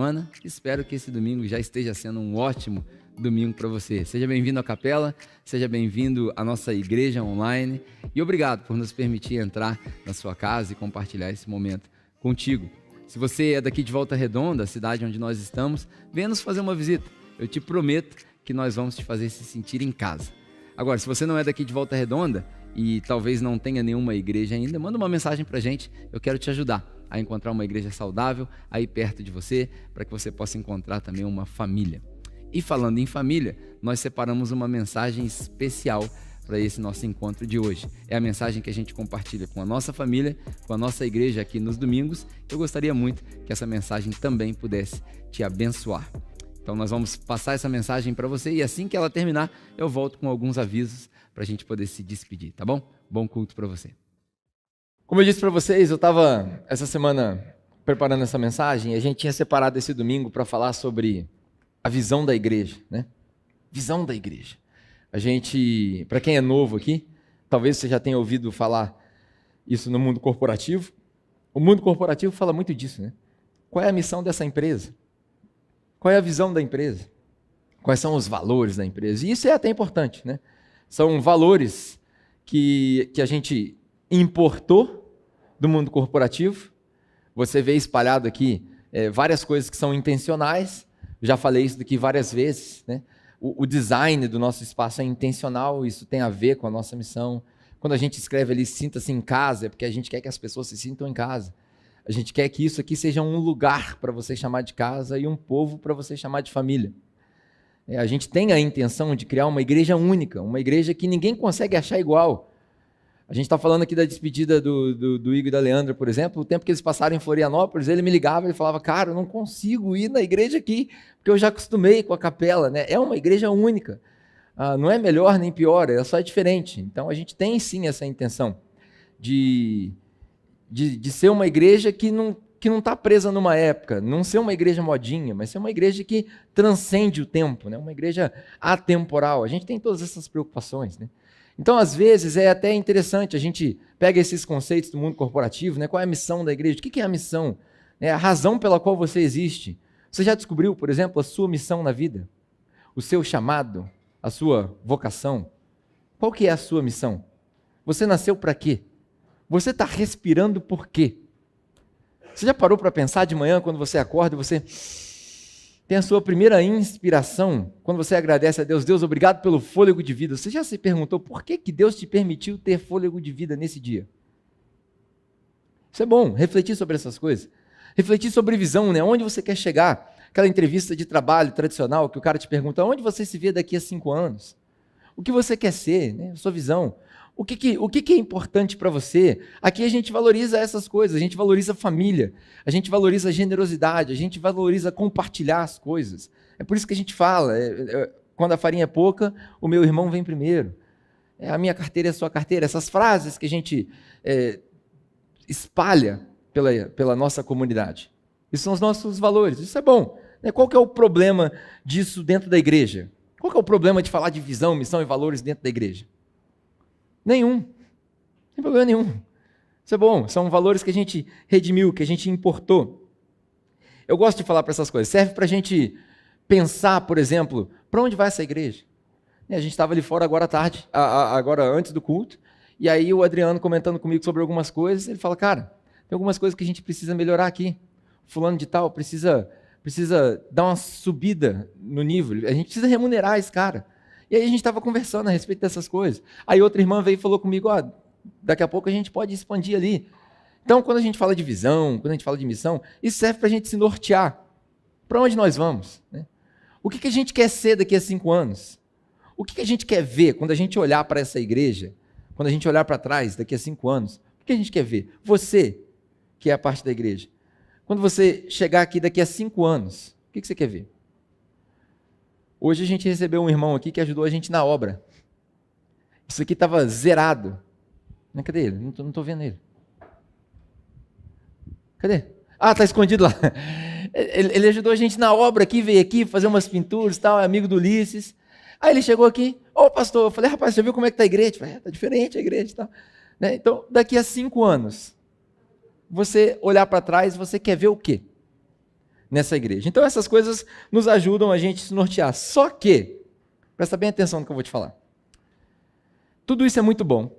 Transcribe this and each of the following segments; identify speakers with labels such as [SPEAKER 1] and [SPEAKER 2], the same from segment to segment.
[SPEAKER 1] semana. Espero que esse domingo já esteja sendo um ótimo domingo para você. Seja bem-vindo à capela, seja bem-vindo à nossa igreja online e obrigado por nos permitir entrar na sua casa e compartilhar esse momento contigo. Se você é daqui de Volta Redonda, a cidade onde nós estamos, venha nos fazer uma visita. Eu te prometo que nós vamos te fazer se sentir em casa. Agora, se você não é daqui de Volta Redonda e talvez não tenha nenhuma igreja ainda, manda uma mensagem pra gente, eu quero te ajudar a encontrar uma igreja saudável aí perto de você, para que você possa encontrar também uma família. E falando em família, nós separamos uma mensagem especial para esse nosso encontro de hoje. É a mensagem que a gente compartilha com a nossa família, com a nossa igreja aqui nos domingos. Eu gostaria muito que essa mensagem também pudesse te abençoar. Então nós vamos passar essa mensagem para você e assim que ela terminar, eu volto com alguns avisos para a gente poder se despedir, tá bom? Bom culto para você. Como eu disse para vocês, eu estava essa semana preparando essa mensagem e a gente tinha separado esse domingo para falar sobre a visão da igreja, né? Visão da igreja. A gente, para quem é novo aqui, talvez você já tenha ouvido falar isso no mundo corporativo. O mundo corporativo fala muito disso, né? Qual é a missão dessa empresa? Qual é a visão da empresa? Quais são os valores da empresa? E isso é até importante, né? São valores que a gente importou do mundo corporativo. Você vê espalhado aqui várias coisas que são intencionais. Já falei isso daqui várias vezes, né? O design do nosso espaço é intencional, isso tem a ver com a nossa missão. Quando a gente escreve ali, sinta-se em casa, é porque a gente quer que as pessoas se sintam em casa. A gente quer que isso aqui seja um lugar para você chamar de casa e um povo para você chamar de família. A gente tem a intenção de criar uma igreja única, uma igreja que ninguém consegue achar igual. A gente está falando aqui da despedida do Igor e da Leandra, por exemplo. O tempo que eles passaram em Florianópolis, ele me ligava e falava, cara, eu não consigo ir na igreja aqui, porque eu já acostumei com a capela, né? É uma igreja única. Não é melhor nem pior, é só diferente. Então a gente tem sim essa intenção de ser uma igreja que não está presa numa época, não ser uma igreja modinha, mas ser uma igreja que transcende o tempo, né? Uma igreja atemporal. A gente tem todas essas preocupações, né? Então, às vezes, é até interessante, a gente pega esses conceitos do mundo corporativo, né? Qual é a missão da igreja? O que é a missão? É a razão pela qual você existe. Você já descobriu, por exemplo, a sua missão na vida? O seu chamado? A sua vocação? Qual que é a sua missão? Você nasceu para quê? Você está respirando por quê? Você já parou para pensar de manhã, quando você acorda, você tem a sua primeira inspiração, quando você agradece a Deus, Deus, obrigado pelo fôlego de vida. Você já se perguntou por que Deus te permitiu ter fôlego de vida nesse dia? Isso é bom, refletir sobre essas coisas. Refletir sobre visão, né? Onde você quer chegar? Aquela entrevista de trabalho tradicional que o cara te pergunta, onde você se vê daqui a 5 anos? O que você quer ser, né? A sua visão. O que é importante para você? Aqui a gente valoriza essas coisas, a gente valoriza a família, a gente valoriza a generosidade, a gente valoriza compartilhar as coisas. É por isso que a gente fala, quando a farinha é pouca, o meu irmão vem primeiro. A minha carteira é a sua carteira. Essas frases que a gente espalha pela nossa comunidade. Isso são os nossos valores, isso é bom. Qual que é o problema disso dentro da igreja? Qual que é o problema de falar de visão, missão e valores dentro da igreja? Nenhum. Não tem problema nenhum. Isso é bom. São valores que a gente redimiu, que a gente importou. Eu gosto de falar para essas coisas. Serve para a gente pensar, por exemplo, para onde vai essa igreja? A gente estava ali fora agora à tarde, agora antes do culto, e aí o Adriano comentando comigo sobre algumas coisas, ele fala, cara, tem algumas coisas que a gente precisa melhorar aqui. Fulano de tal precisa dar uma subida no nível. A gente precisa remunerar esse cara. E aí a gente estava conversando a respeito dessas coisas. Aí outra irmã veio e falou comigo, daqui a pouco a gente pode expandir ali. Então, quando a gente fala de visão, quando a gente fala de missão, isso serve para a gente se nortear. Para onde nós vamos? Né? O que a gente quer ser daqui a 5 anos? O que a gente quer ver quando a gente olhar para essa igreja? Quando a gente olhar para trás daqui a 5 anos? O que a gente quer ver? Você, que é a parte da igreja. Quando você chegar aqui daqui a 5 anos, o que você quer ver? Hoje a gente recebeu um irmão aqui que ajudou a gente na obra. Isso aqui estava zerado. Cadê ele? Não estou vendo ele. Cadê? Está escondido lá. Ele ajudou a gente na obra aqui, veio aqui fazer umas pinturas e tal, é amigo do Ulisses. Aí ele chegou aqui, pastor, eu falei, rapaz, você viu como é que está a igreja? Está diferente a igreja e tal. Então, daqui a 5 anos, você olhar para trás, você quer ver o quê?
[SPEAKER 2] nessa igreja. Então essas coisas nos ajudam a gente se nortear. Só que, presta bem atenção no que eu vou te falar. Tudo isso é muito bom.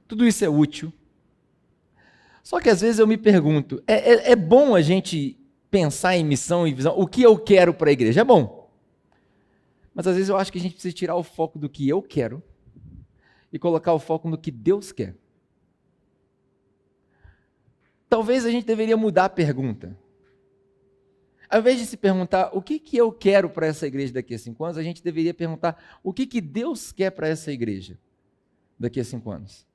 [SPEAKER 2] Tudo isso é útil. Só que às vezes eu me pergunto, é bom a gente pensar em missão e visão? O que eu quero para a igreja? É bom. Mas às vezes eu acho que a gente precisa tirar o foco do que eu quero e colocar o foco no que Deus quer. Talvez a gente deveria mudar a pergunta. Ao invés de se perguntar o que eu quero para essa igreja daqui a 5 anos, a gente deveria perguntar o que Deus quer para essa igreja daqui a 5 anos.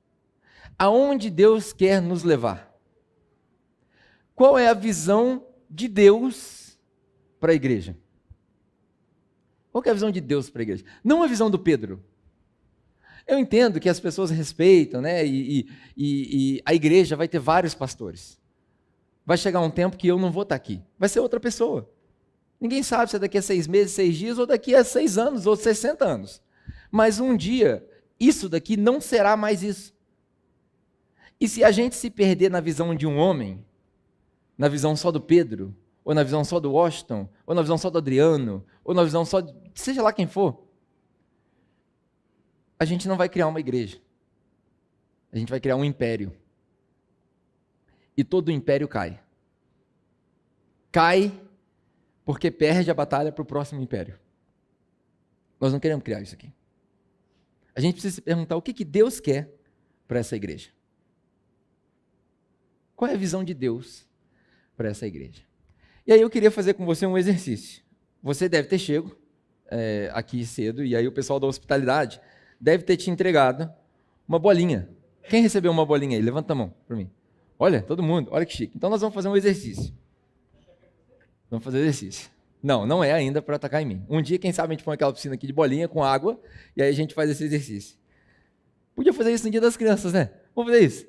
[SPEAKER 2] Aonde Deus quer nos levar? Qual é a visão de Deus para a igreja? Qual que é a visão de Deus para a igreja? Não a visão do Pedro. Eu entendo que as pessoas respeitam, né? E a igreja vai ter vários pastores. Vai chegar um tempo que eu não vou estar aqui. Vai ser outra pessoa. Ninguém sabe se é daqui a 6 meses, 6 dias, ou daqui a 6 anos, ou 60 anos. Mas um dia, isso daqui não será mais isso. E se a gente se perder na visão de um homem, na visão só do Pedro, ou na visão só do Washington, ou na visão só do Adriano, ou na visão só de seja lá quem for, a gente não vai criar uma igreja. A gente vai criar um império. E todo império cai. Cai porque perde a batalha para o próximo império. Nós não queremos criar isso aqui. A gente precisa se perguntar o que Deus quer para essa igreja. Qual é a visão de Deus para essa igreja? E aí eu queria fazer com você um exercício. Você deve ter chego aqui cedo, e aí o pessoal da hospitalidade deve ter te entregado uma bolinha. Quem recebeu uma bolinha aí? Levanta a mão para mim. Olha, todo mundo, olha que chique. Então nós vamos fazer um exercício. Vamos fazer exercício. Não é ainda para atacar em mim. Um dia, quem sabe, a gente põe aquela piscina aqui de bolinha com água, e aí a gente faz esse exercício. Podia fazer isso no Dia das Crianças, né? Vamos fazer isso.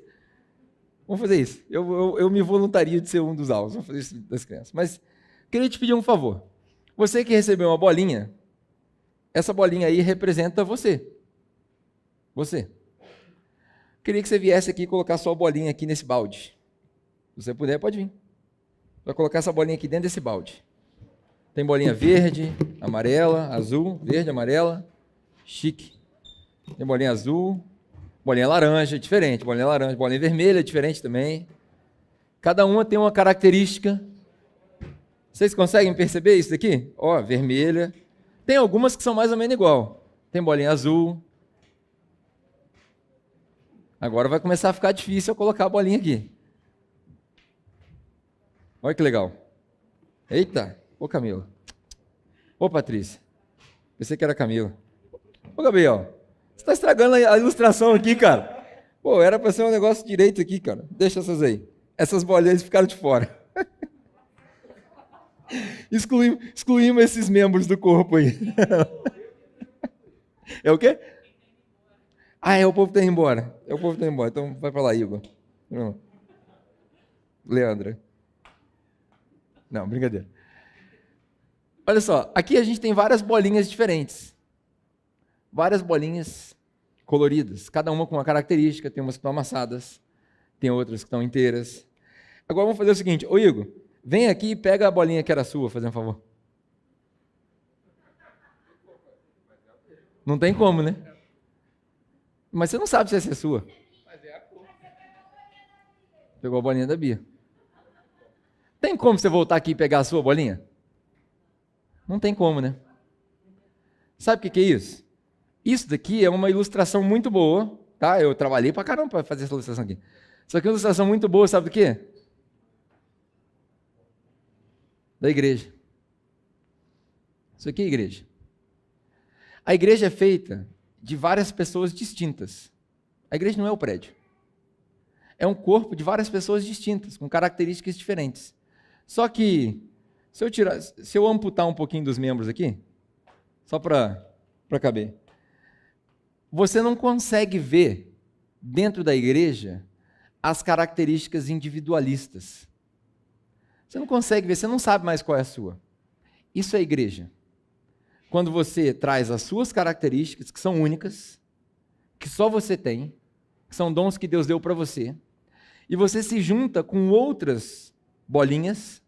[SPEAKER 2] Vamos fazer isso. Eu me voluntario de ser um dos alvos. Vamos fazer isso das crianças. Mas queria te pedir um favor. Você que recebeu uma bolinha, essa bolinha aí representa você. Você. Queria que você viesse aqui e colocar sua bolinha aqui nesse balde. Se você puder, pode vir. Vai colocar essa bolinha aqui dentro desse balde. Tem bolinha verde, amarela, azul, verde, amarela. Chique. Tem bolinha azul, bolinha laranja, diferente. Bolinha laranja, bolinha vermelha, diferente também. Cada uma tem uma característica. Vocês conseguem perceber isso daqui? Ó, vermelha. Tem algumas que são mais ou menos igual. Tem bolinha azul. Agora vai começar a ficar difícil eu colocar a bolinha aqui. Olha que legal. Eita. Ô, Camila. Ô, Patrícia. Pensei que era Camila. Ô, Gabriel. Você está estragando a ilustração aqui, cara. Pô, era para ser um negócio direito aqui, cara. Deixa essas aí. Essas bolinhas ficaram de fora. Excluímos esses membros do corpo aí. É o quê? Ah, o povo está indo embora. O povo está indo embora. Então vai para lá, Igor. Não. Leandra. Não, brincadeira. Olha só, aqui a gente tem várias bolinhas diferentes. Várias bolinhas coloridas. Cada uma com uma característica. Tem umas que estão amassadas. Tem outras que estão inteiras. Agora vamos fazer o seguinte. Ô, Igor, vem aqui e pega a bolinha que era sua, fazendo um favor. Não tem como, né? Mas você não sabe se essa é sua. Mas é a cor. Pegou a bolinha da Bia. Tem como você voltar aqui e pegar a sua bolinha? Não tem como, né? Sabe o que é isso? Isso daqui é uma ilustração muito boa, tá? Eu trabalhei pra caramba para fazer essa ilustração aqui. Isso aqui é uma ilustração muito boa, sabe do quê? Da igreja. Isso aqui é a igreja. A igreja é feita de várias pessoas distintas. A igreja não é o prédio. É um corpo de várias pessoas distintas, com características diferentes. Só que, se eu amputar um pouquinho dos membros aqui, só para caber, você não consegue ver dentro da igreja as características individualistas. Você não consegue ver, você não sabe mais qual é a sua. Isso é igreja. Quando você traz as suas características, que são únicas, que só você tem, que são dons que Deus deu para você, e você se junta com outras bolinhas,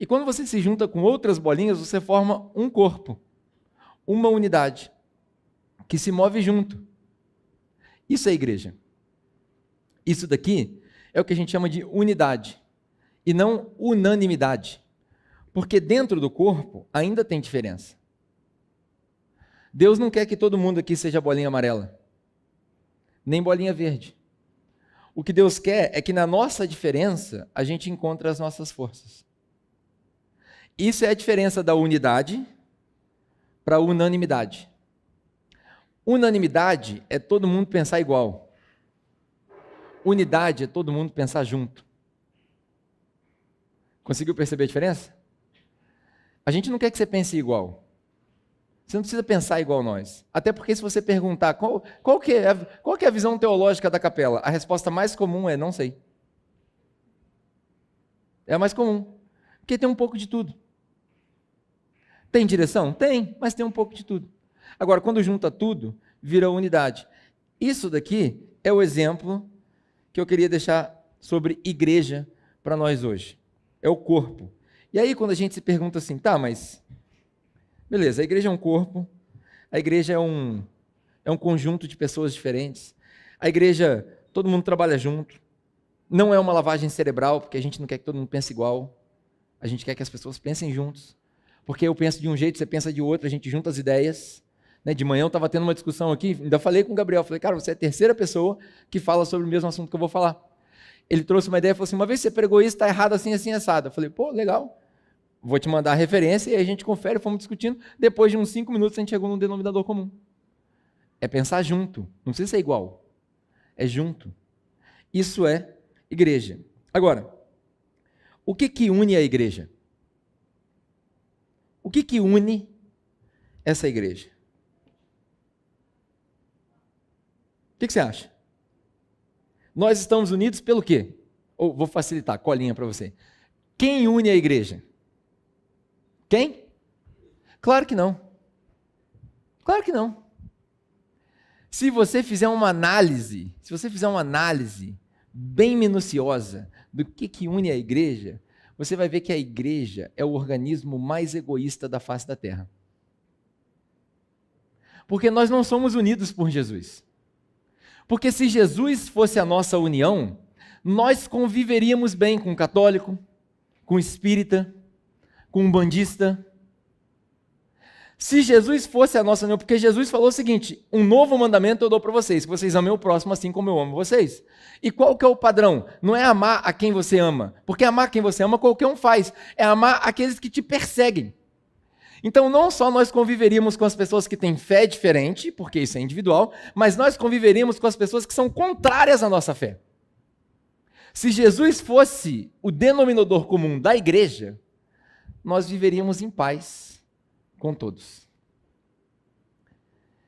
[SPEAKER 2] E quando você se junta com outras bolinhas, você forma um corpo, uma unidade, que se move junto. Isso é igreja. Isso daqui é o que a gente chama de unidade, e não unanimidade. Porque dentro do corpo ainda tem diferença. Deus não quer que todo mundo aqui seja bolinha amarela, nem bolinha verde. O que Deus quer é que na nossa diferença a gente encontre as nossas forças. Isso é a diferença da unidade para a unanimidade. Unanimidade é todo mundo pensar igual. Unidade é todo mundo pensar junto. Conseguiu perceber a diferença? A gente não quer que você pense igual. Você não precisa pensar igual nós. Até porque se você perguntar qual que é a visão teológica da capela, a resposta mais comum é não sei. É a mais comum. Porque tem um pouco de tudo. Tem direção? Tem, mas tem um pouco de tudo. Agora, quando junta tudo, vira unidade. Isso daqui é o exemplo que eu queria deixar sobre igreja para nós hoje. É o corpo. E aí, quando a gente se pergunta assim, tá, mas beleza, a igreja é um corpo, a igreja é um conjunto de pessoas diferentes, a igreja, todo mundo trabalha junto, não é uma lavagem cerebral, porque a gente não quer que todo mundo pense igual, a gente quer que as pessoas pensem juntos, porque eu penso de um jeito, você pensa de outro, a gente junta as ideias. De manhã eu estava tendo uma discussão aqui, ainda falei com o Gabriel, falei, cara, você é a terceira pessoa que fala sobre o mesmo assunto que eu vou falar. Ele trouxe uma ideia e falou assim, uma vez você pregou isso, está errado assim, assim, assado. Eu falei, pô, legal. Vou te mandar a referência e aí a gente confere, fomos discutindo. Depois de uns 5 minutos a gente chegou num denominador comum. É pensar junto, não precisa ser igual. É junto. Isso é igreja. Agora, o que une a igreja? O que une essa igreja? O que você acha? Nós estamos unidos pelo quê? Ou vou facilitar, colinha para você. Quem une a igreja? Quem? Claro que não. Claro que não. Se você fizer uma análise bem minuciosa do que une a igreja, você vai ver que a igreja é o organismo mais egoísta da face da terra. Porque nós não somos unidos por Jesus. Porque se Jesus fosse a nossa união, nós conviveríamos bem com o católico, com o espírita, com o bandista. Se Jesus fosse a nossa união, porque Jesus falou o seguinte, um novo mandamento eu dou para vocês, que vocês amem o próximo assim como eu amo vocês. E qual que é o padrão? Não é amar a quem você ama, porque amar quem você ama qualquer um faz, é amar aqueles que te perseguem. Então não só nós conviveríamos com as pessoas que têm fé diferente, porque isso é individual, mas nós conviveríamos com as pessoas que são contrárias à nossa fé. Se Jesus fosse o denominador comum da igreja, nós viveríamos em paz com todos.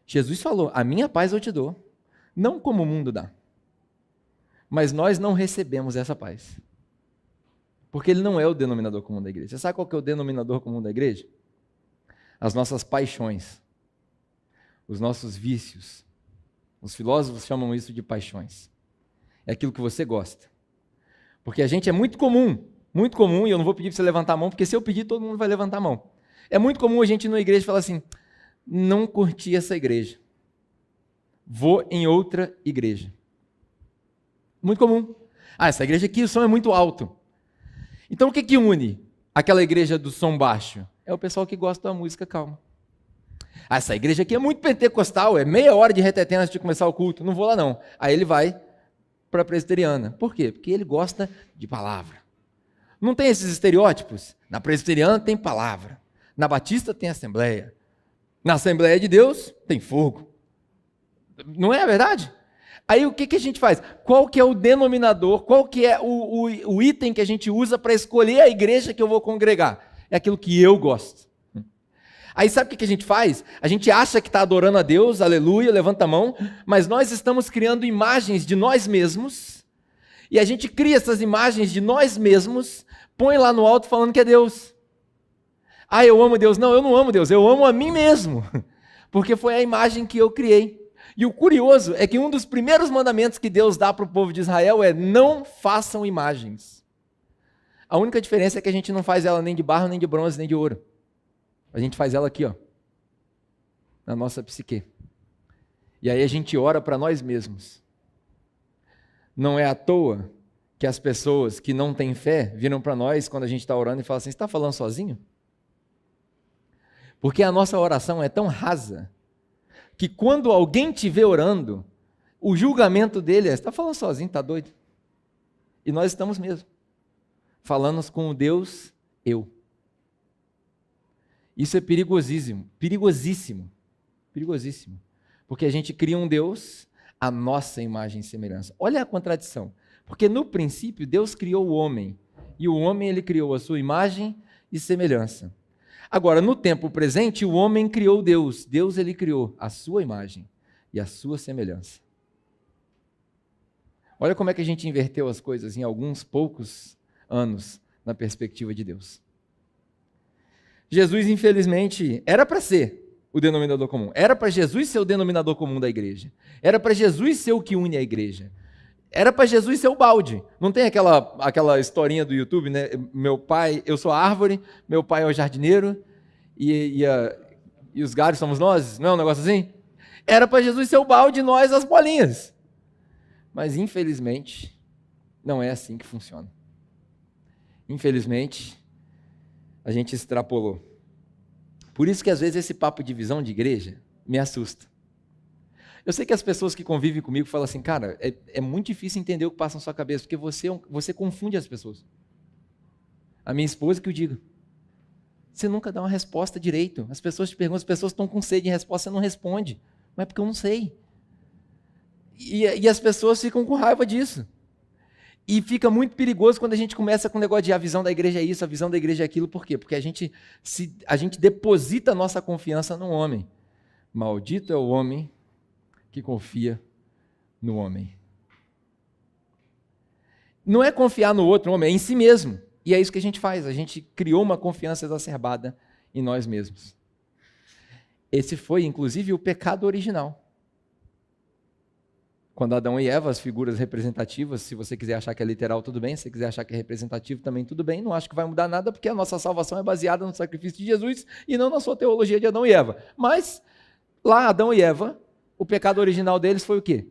[SPEAKER 2] Jesus falou, a minha paz eu te dou, não como o mundo dá. Mas nós não recebemos essa paz. Porque ele não é o denominador comum da igreja. Você sabe qual que é o denominador comum da igreja? As nossas paixões, os nossos vícios. Os filósofos chamam isso de paixões. É aquilo que você gosta. Porque a gente é muito comum, e eu não vou pedir para você levantar a mão, porque se eu pedir, todo mundo vai levantar a mão. É muito comum a gente ir na igreja e falar assim, não curti essa igreja, vou em outra igreja. Muito comum. Ah, essa igreja aqui o som é muito alto. Então o que une aquela igreja do som baixo? É o pessoal que gosta da música calma. Ah, essa igreja aqui é muito pentecostal, é meia hora de reteté antes de começar o culto, não vou lá não. Aí ele vai para a presbiteriana. Por quê? Porque ele gosta de palavra. Não tem esses estereótipos? Na presbiteriana tem palavra, na batista tem assembleia, na Assembleia de Deus tem fogo. Não é a verdade? Aí o que a gente faz? Qual que é o denominador, qual que é o item que a gente usa para escolher a igreja que eu vou congregar? É aquilo que eu gosto. Aí sabe o que a gente faz? A gente acha que está adorando a Deus, aleluia, levanta a mão, mas nós estamos criando imagens de nós mesmos, e a gente cria essas imagens de nós mesmos, põe lá no alto falando que é Deus. Ah, eu amo Deus. Não, eu não amo Deus, eu amo a mim mesmo, porque foi a imagem que eu criei. E o curioso é que um dos primeiros mandamentos que Deus dá para o povo de Israel é não façam imagens. A única diferença é que a gente não faz ela nem de barro, nem de bronze, nem de ouro. A gente faz ela aqui, ó, na nossa psique. E aí a gente ora para nós mesmos. Não é à toa que as pessoas que não têm fé viram para nós quando a gente está orando e falam assim, você está falando sozinho? Porque a nossa oração é tão rasa que quando alguém te vê orando, o julgamento dele é, você está falando sozinho, está doido? E nós estamos mesmo, falando com o Deus eu. Isso é perigosíssimo, perigosíssimo, perigosíssimo. Porque a gente cria um Deus à nossa imagem e semelhança. Olha a contradição. Porque no princípio Deus criou o homem, e o homem ele criou a sua imagem e semelhança. Agora, no tempo presente, o homem criou Deus. Deus ele criou a sua imagem e a sua semelhança. Olha como é que a gente inverteu as coisas em alguns poucos anos na perspectiva de Deus. Jesus, infelizmente, era para ser o denominador comum. Era para Jesus ser o denominador comum da igreja. Era para Jesus ser o que une a igreja. Era para Jesus ser o balde. Não tem aquela historinha do YouTube, né? Meu pai, eu sou a árvore, meu pai é o jardineiro e os galhos somos nós? Não é um negócio assim? Era para Jesus ser o balde e nós as bolinhas. Mas, infelizmente, não é assim que funciona. Infelizmente, a gente extrapolou. Por isso que, às vezes, esse papo de visão de igreja me assusta. Eu sei que as pessoas que convivem comigo falam assim, cara, é muito difícil entender o que passa na sua cabeça, porque você confunde as pessoas. A minha esposa que eu digo, você nunca dá uma resposta direito. As pessoas te perguntam, as pessoas estão com sede de resposta, você não responde. Mas é porque eu não sei. E as pessoas ficam com raiva disso. E fica muito perigoso quando a gente começa com o negócio de a visão da igreja é isso, a visão da igreja é aquilo. Por quê? Porque a gente deposita a nossa confiança no homem. Maldito é o homem que confia no homem. Não é confiar no outro homem, é em si mesmo. E é isso que a gente faz. A gente criou uma confiança exacerbada em nós mesmos. Esse foi, inclusive, o pecado original. Quando Adão e Eva, as figuras representativas, se você quiser achar que é literal, tudo bem. Se você quiser achar que é representativo, também tudo bem. Não acho que vai mudar nada, porque a nossa salvação é baseada no sacrifício de Jesus e não na sua teologia de Adão e Eva. Mas, lá, Adão e Eva, o pecado original deles foi o quê?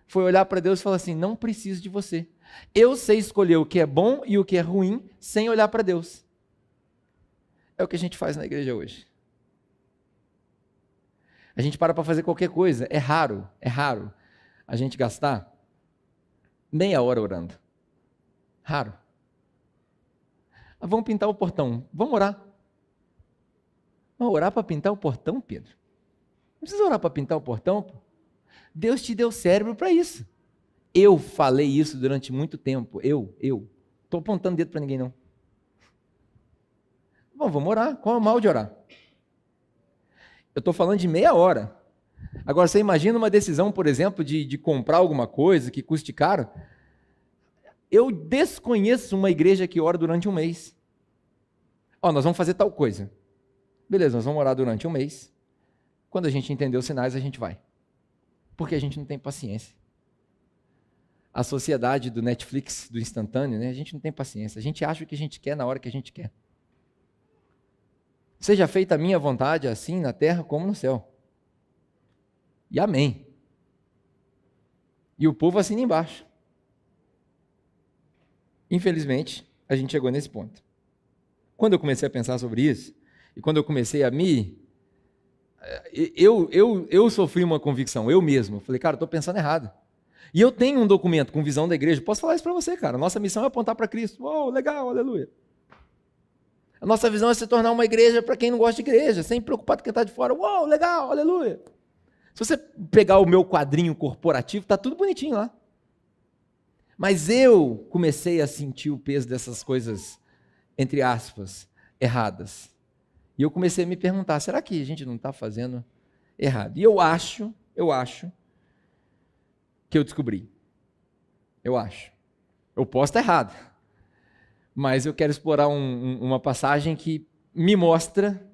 [SPEAKER 2] Foi olhar para Deus e falar assim, não preciso de você. Eu sei escolher o que é bom e o que é ruim sem olhar para Deus. É o que a gente faz na igreja hoje. A gente para fazer qualquer coisa. É raro a gente gastar meia hora orando. Raro. Vamos pintar o portão. Vamos orar. Vamos orar para pintar o portão, Pedro? Não precisa orar para pintar o portão, pô. Deus te deu cérebro para isso. Eu falei isso durante muito tempo. Eu. Estou apontando dedo para ninguém, não. Bom, vamos orar. Qual é o mal de orar? Eu estou falando de meia hora. Agora, você imagina uma decisão, por exemplo, de comprar alguma coisa que custe caro. Eu desconheço uma igreja que ora durante um mês. Nós vamos fazer tal coisa. Beleza, nós vamos orar durante um mês. Quando a gente entender os sinais, a gente vai. Porque a gente não tem paciência. A sociedade do Netflix, do instantâneo, né? A gente não tem paciência. A gente acha o que a gente quer na hora que a gente quer. Seja feita a minha vontade, assim na terra como no céu. E amém. E o povo assina embaixo. Infelizmente, a gente chegou nesse ponto. Quando eu comecei a pensar sobre isso, e quando eu comecei a eu sofri uma convicção, eu mesmo. Falei, cara, eu estou pensando errado. E eu tenho um documento com visão da igreja. Posso falar isso para você, cara. Nossa missão é apontar para Cristo. Uou, legal, aleluia. A nossa visão é se tornar uma igreja para quem não gosta de igreja, sem preocupar com quem está de fora. Uou, legal, aleluia. Se você pegar o meu quadrinho corporativo, está tudo bonitinho lá. Mas eu comecei a sentir o peso dessas coisas, entre aspas, erradas. E eu comecei a me perguntar, será que a gente não está fazendo errado? E eu acho que eu descobri. Eu acho. Eu posso estar errado. Mas eu quero explorar uma passagem que me mostra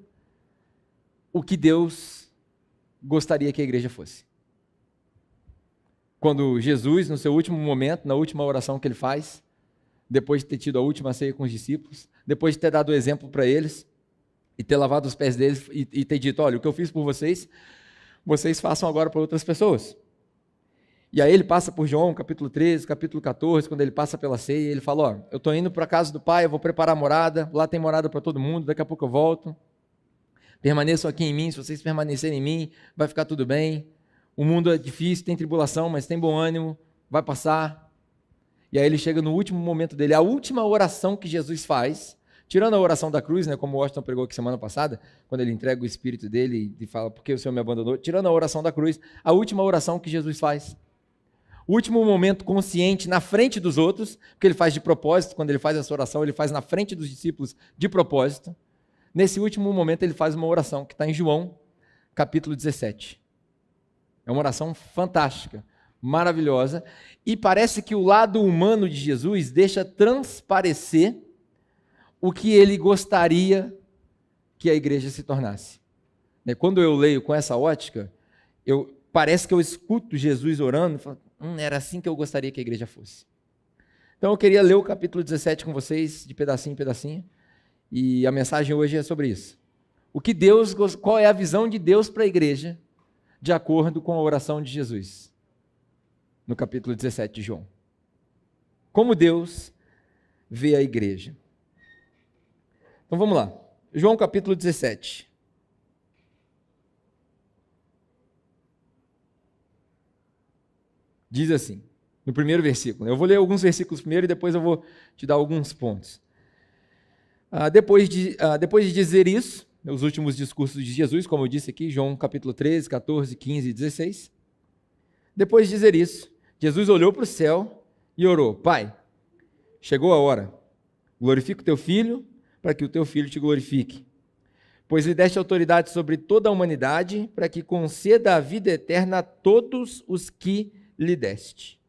[SPEAKER 2] o que Deus gostaria que a igreja fosse. Quando Jesus, no seu último momento, na última oração que ele faz, depois de ter tido a última ceia com os discípulos, depois de ter dado o exemplo para eles, e ter lavado os pés deles, e ter dito, olha, o que eu fiz por vocês, vocês façam agora para outras pessoas. E aí ele passa por João, capítulo 13, capítulo 14, quando ele passa pela ceia, ele fala, ó, eu estou indo para a casa do Pai, eu vou preparar a morada, lá tem morada para todo mundo, daqui a pouco eu volto, permaneçam aqui em mim, se vocês permanecerem em mim, vai ficar tudo bem, o mundo é difícil, tem tribulação, mas tem bom ânimo, vai passar. E aí ele chega no último momento dele, a última oração que Jesus faz, tirando a oração da cruz, né, como o Washington pregou aqui semana passada, quando ele entrega o Espírito dele e fala, por que o Senhor me abandonou? Tirando a oração da cruz, a última oração que Jesus faz. O último momento consciente na frente dos outros, porque ele faz de propósito, quando ele faz essa oração, ele faz na frente dos discípulos de propósito. Nesse último momento ele faz uma oração que está em João, capítulo 17. É uma oração fantástica, maravilhosa, e parece que o lado humano de Jesus deixa transparecer o que ele gostaria que a igreja se tornasse. Quando eu leio com essa ótica, parece que eu escuto Jesus orando e falo, era assim que eu gostaria que a igreja fosse. Então eu queria ler o capítulo 17 com vocês, de pedacinho em pedacinho, e a mensagem hoje é sobre isso. Qual é a visão de Deus para a igreja, de acordo com a oração de Jesus, no capítulo 17 de João. Como Deus vê a igreja. Então vamos lá, João capítulo 17. Diz assim, no primeiro versículo. Eu vou ler alguns versículos primeiro e depois eu vou te dar alguns pontos. Depois de dizer isso, os últimos discursos de Jesus, como eu disse aqui, João capítulo 13, 14, 15 e 16. Depois de dizer isso, Jesus olhou para o céu e orou, Pai, chegou a hora, glorifica o teu Filho, para que o teu Filho te glorifique. Pois lhe deste autoridade sobre toda a humanidade, para que conceda a vida eterna a todos os que lhe deste.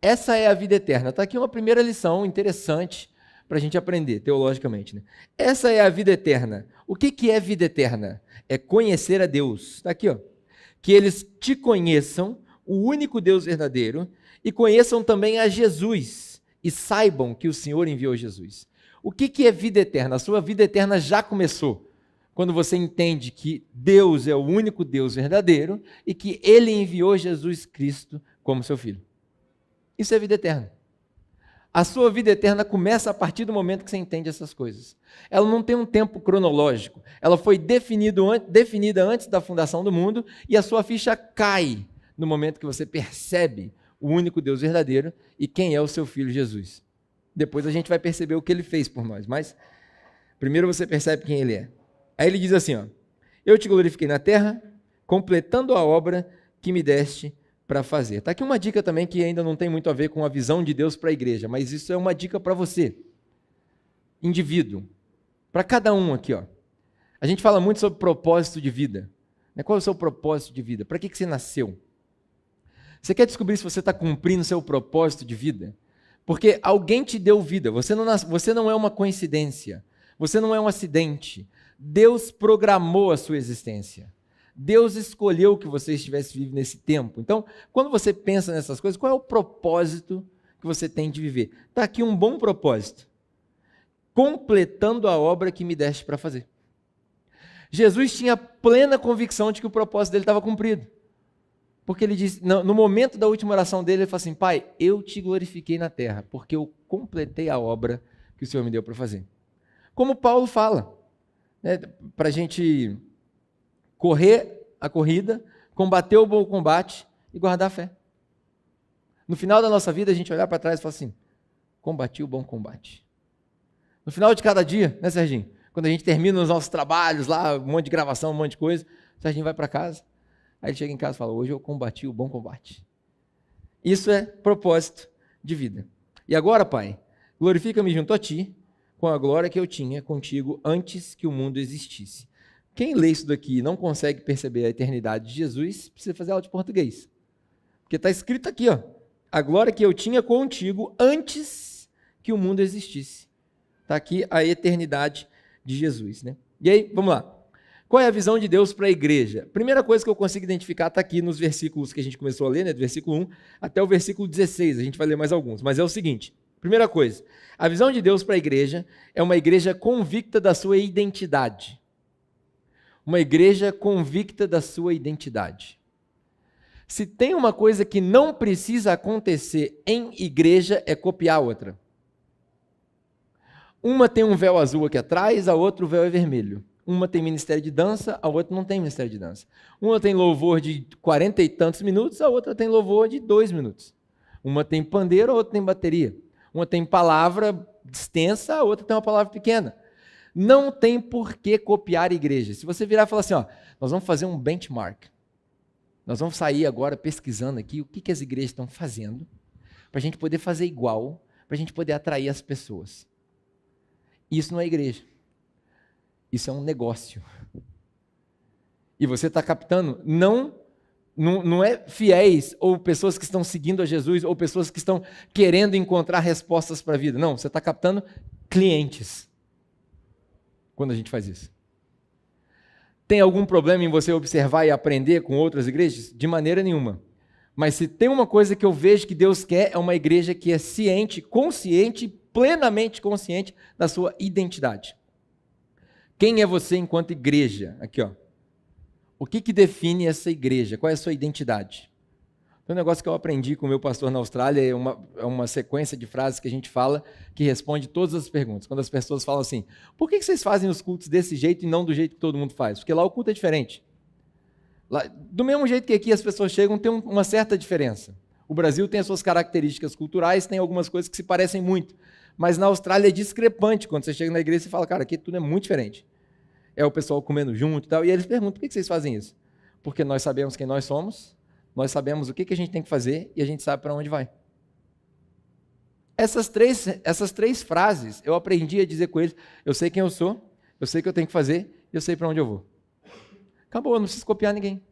[SPEAKER 2] Essa é a vida eterna. Está aqui uma primeira lição interessante para a gente aprender, teologicamente. Essa é a vida eterna. O que é vida eterna? É conhecer a Deus. Está aqui, ó. Que eles te conheçam, o único Deus verdadeiro, e conheçam também a Jesus, e saibam que o Senhor enviou Jesus. O que é vida eterna? A sua vida eterna já começou quando você entende que Deus é o único Deus verdadeiro e que Ele enviou Jesus Cristo como seu Filho. Isso é vida eterna. A sua vida eterna começa a partir do momento que você entende essas coisas. Ela não tem um tempo cronológico. Ela foi definida antes da fundação do mundo e a sua ficha cai no momento que você percebe o único Deus verdadeiro e quem é o seu Filho Jesus. Depois a gente vai perceber o que Ele fez por nós, mas primeiro você percebe quem Ele é. Aí ele diz assim, ó, eu te glorifiquei na terra, completando a obra que me deste para fazer. Está aqui uma dica também que ainda não tem muito a ver com a visão de Deus para a igreja, mas isso é uma dica para você, indivíduo, para cada um aqui. Ó. A gente fala muito sobre propósito de vida. Qual é o seu propósito de vida? Para que você nasceu? Você quer descobrir se você está cumprindo o seu propósito de vida? Porque alguém te deu vida, você não é uma coincidência, você não é um acidente. Deus programou a sua existência. Deus escolheu que você estivesse vivo nesse tempo. Então, quando você pensa nessas coisas, qual é o propósito que você tem de viver? Está aqui um bom propósito. Completando a obra que me deste para fazer. Jesus tinha plena convicção de que o propósito dele estava cumprido. Porque ele disse, no momento da última oração dele, ele falou assim, Pai, eu te glorifiquei na terra, porque eu completei a obra que o Senhor me deu para fazer. Como Paulo fala, para a gente correr a corrida, combater o bom combate e guardar a fé. No final da nossa vida, a gente olhar para trás e falar assim, combati o bom combate. No final de cada dia, né, Serginho? Quando a gente termina os nossos trabalhos lá, um monte de gravação, um monte de coisa, o Serginho vai para casa, aí ele chega em casa e fala, hoje eu combati o bom combate. Isso é propósito de vida. E agora, Pai, glorifica-me junto a Ti, com a glória que eu tinha contigo antes que o mundo existisse. Quem lê isso daqui e não consegue perceber a eternidade de Jesus, precisa fazer aula de português. Porque está escrito aqui, ó, a glória que eu tinha contigo antes que o mundo existisse. Está aqui a eternidade de Jesus, né? E aí, vamos lá. Qual é a visão de Deus para a igreja? Primeira coisa que eu consigo identificar está aqui nos versículos que a gente começou a ler, né, do versículo 1 até o versículo 16. A gente vai ler mais alguns, mas é o seguinte. Primeira coisa, a visão de Deus para a igreja é uma igreja convicta da sua identidade. Uma igreja convicta da sua identidade. Se tem uma coisa que não precisa acontecer em igreja, é copiar a outra. Uma tem um véu azul aqui atrás, a outra o véu é vermelho. Uma tem ministério de dança, a outra não tem ministério de dança. Uma tem louvor de 40 e tantos minutos, a outra tem louvor de 2 minutos. Uma tem pandeiro, a outra tem bateria. Uma tem palavra extensa, a outra tem uma palavra pequena. Não tem por que copiar a igreja. Se você virar e falar assim, ó, nós vamos fazer um benchmark. Nós vamos sair agora pesquisando aqui o que as igrejas estão fazendo, para a gente poder fazer igual, para a gente poder atrair as pessoas. Isso não é igreja. Isso é um negócio. E você está captando, não é fiéis ou pessoas que estão seguindo a Jesus ou pessoas que estão querendo encontrar respostas para a vida. Não, você está captando clientes quando a gente faz isso. Tem algum problema em você observar e aprender com outras igrejas? De maneira nenhuma. Mas se tem uma coisa que eu vejo que Deus quer, é uma igreja que é ciente, consciente, plenamente consciente da sua identidade. Quem é você enquanto igreja? Aqui, ó. O que define essa igreja? Qual é a sua identidade? Tem um negócio que eu aprendi com o meu pastor na Austrália, é uma sequência de frases que a gente fala que responde todas as perguntas. Quando as pessoas falam assim, por que vocês fazem os cultos desse jeito e não do jeito que todo mundo faz? Porque lá o culto é diferente. Lá, do mesmo jeito que aqui as pessoas chegam, tem uma certa diferença. O Brasil tem as suas características culturais, tem algumas coisas que se parecem muito. Mas na Austrália é discrepante. Quando você chega na igreja, você fala, cara, aqui tudo é muito diferente. É o pessoal comendo junto e tal. E eles perguntam, por que vocês fazem isso? Porque nós sabemos quem nós somos, nós sabemos o que a gente tem que fazer e a gente sabe para onde vai. Essas três frases eu aprendi a dizer com eles. Eu sei quem eu sou, eu sei o que eu tenho que fazer e eu sei para onde eu vou. Acabou, eu não preciso copiar ninguém.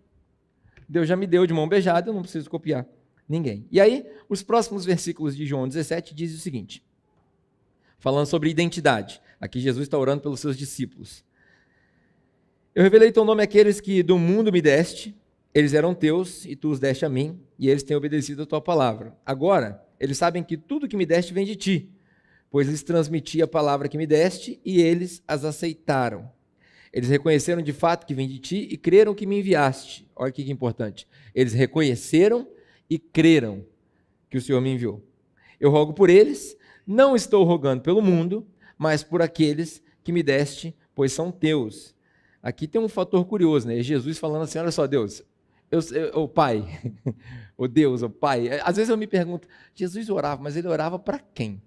[SPEAKER 2] Deus já me deu de mão beijada, eu não preciso copiar ninguém. E aí, os próximos versículos de João 17 dizem o seguinte, falando sobre identidade. Aqui Jesus está orando pelos seus discípulos. Eu revelei teu nome àqueles que do mundo me deste, eles eram teus e tu os deste a mim, e eles têm obedecido a tua palavra. Agora, eles sabem que tudo que me deste vem de ti, pois lhes transmiti a palavra que me deste e eles as aceitaram. Eles reconheceram de fato que vem de ti e creram que me enviaste. Olha que importante. Eles reconheceram e creram que o Senhor me enviou. Eu rogo por eles, não estou rogando pelo mundo, mas por aqueles que me deste, pois são teus. Aqui tem um fator curioso, né? Jesus falando assim, olha só, Deus, o Pai, o Deus, o Pai. Às vezes eu me pergunto, Jesus orava, mas ele orava para quem?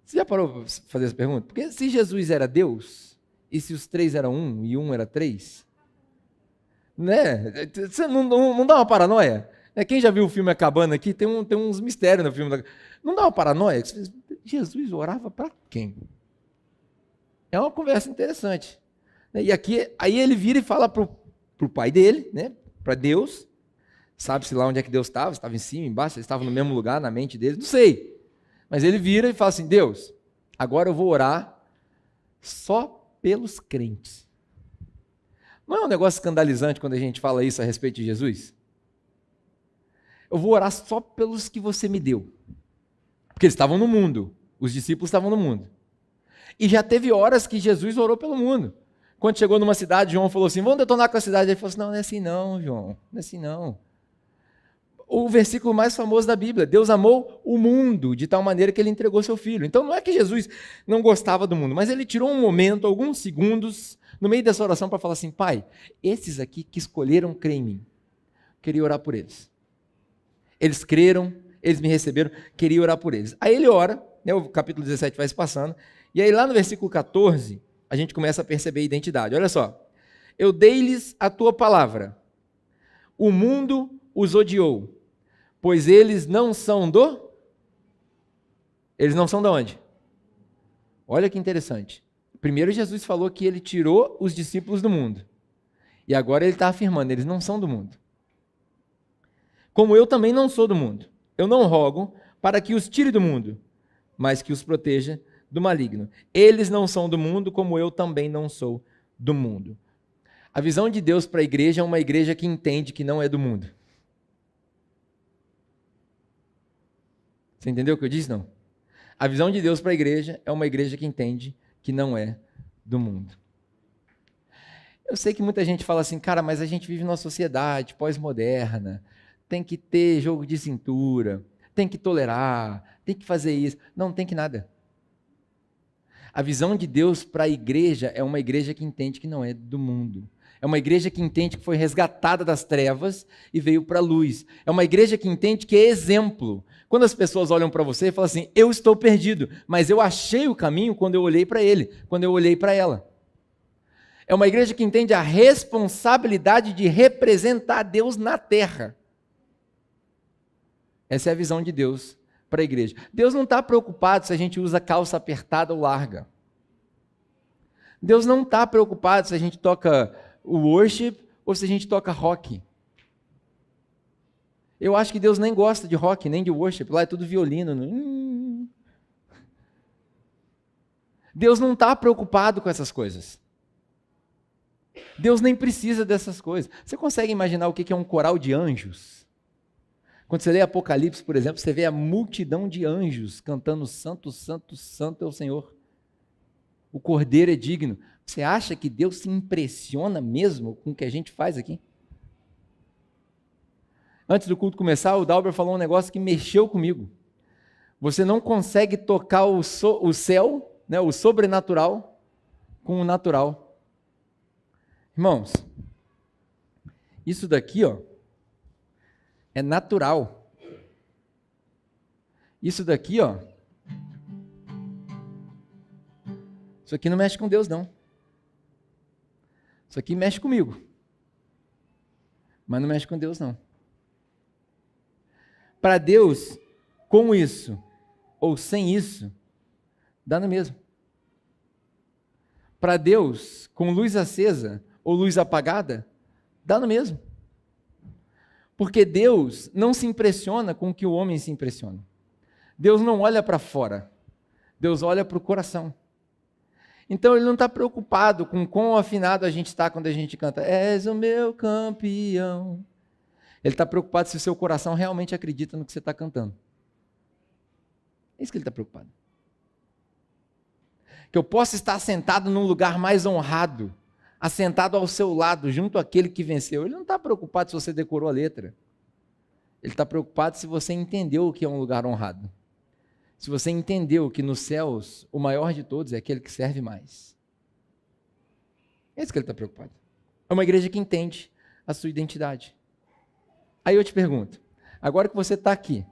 [SPEAKER 2] Você já parou para fazer essa pergunta? Porque se Jesus era Deus, e se os três eram um, e um era três, né? Você não dá uma paranoia? Quem já viu o filme Acabando aqui, tem uns mistérios no filme. Não dá uma paranoia? Jesus orava para quem? É uma conversa interessante. E aqui, aí ele vira e fala para o pai dele, né? Para Deus, sabe-se lá onde é que Deus estava em cima, embaixo, ele estava no mesmo lugar, na mente dele, não sei. Mas ele vira e fala assim, Deus, agora eu vou orar só pelos crentes. Não é um negócio escandalizante quando a gente fala isso a respeito de Jesus? Eu vou orar só pelos que você me deu. Porque eles estavam no mundo, os discípulos estavam no mundo. E já teve horas que Jesus orou pelo mundo. Quando chegou numa cidade, João falou assim, vamos detonar com a cidade. Ele falou assim, não é assim não, João, não é assim não. O versículo mais famoso da Bíblia, Deus amou o mundo de tal maneira que ele entregou seu filho. Então não é que Jesus não gostava do mundo, mas ele tirou um momento, alguns segundos, no meio dessa oração para falar assim, Pai, esses aqui que escolheram crer em mim, queria orar por eles. Eles creram, eles me receberam, queria orar por eles. Aí ele ora, né, o capítulo 17 vai se passando, e aí lá no versículo 14, a gente começa a perceber a identidade. Olha só, eu dei-lhes a tua palavra, o mundo os odiou, pois eles não são do... Eles não são de onde? Olha que interessante. Primeiro Jesus falou que ele tirou os discípulos do mundo. E agora ele está afirmando, eles não são do mundo. Como eu também não sou do mundo. Eu não rogo para que os tire do mundo, mas que os proteja do maligno. Eles não são do mundo, como eu também não sou do mundo. A visão de Deus para a igreja é uma igreja que entende que não é do mundo. Você entendeu o que eu disse? Não. A visão de Deus para a igreja é uma igreja que entende que não é do mundo. Eu sei que muita gente fala assim, cara, mas a gente vive numa sociedade pós-moderna, tem que ter jogo de cintura, tem que tolerar, tem que fazer isso. Não tem que nada. A visão de Deus para a igreja é uma igreja que entende que não é do mundo. É uma igreja que entende que foi resgatada das trevas e veio para a luz. É uma igreja que entende que é exemplo. Quando as pessoas olham para você e falam assim, eu estou perdido, mas eu achei o caminho quando eu olhei para ele, quando eu olhei para ela. É uma igreja que entende a responsabilidade de representar Deus na terra. Essa é a visão de Deus para a igreja. Deus não está preocupado se a gente usa calça apertada ou larga. Deus não está preocupado se a gente toca o worship ou se a gente toca rock. Eu acho que Deus nem gosta de rock, nem de worship. Lá é tudo violino. Deus não está preocupado com essas coisas. Deus nem precisa dessas coisas. Você consegue imaginar o que é um coral de anjos? Quando você lê Apocalipse, por exemplo, você vê a multidão de anjos cantando Santo, Santo, Santo é o Senhor. O Cordeiro é digno. Você acha que Deus se impressiona mesmo com o que a gente faz aqui? Antes do culto começar, o Dalber falou um negócio que mexeu comigo. Você não consegue tocar o céu, né, o sobrenatural, com o natural. Irmãos, isso daqui, ó, é natural. Isso daqui, ó, isso aqui não mexe com Deus, não. Isso aqui mexe comigo. Mas não mexe com Deus, não. Para Deus, com isso ou sem isso, dá no mesmo. Para Deus, com luz acesa ou luz apagada, dá no mesmo. Porque Deus não se impressiona com o que o homem se impressiona. Deus não olha para fora. Deus olha para o coração. Então ele não está preocupado com quão afinado a gente está quando a gente canta És o meu campeão. Ele está preocupado se o seu coração realmente acredita no que você está cantando. É isso que ele está preocupado. Que eu possa estar sentado num lugar mais honrado, assentado ao seu lado, junto àquele que venceu. Ele não está preocupado se você decorou a letra. Ele está preocupado se você entendeu o que é um lugar honrado. Se você entendeu que nos céus, o maior de todos é aquele que serve mais. É isso que ele está preocupado. É uma igreja que entende a sua identidade. Aí eu te pergunto, agora que você está aqui,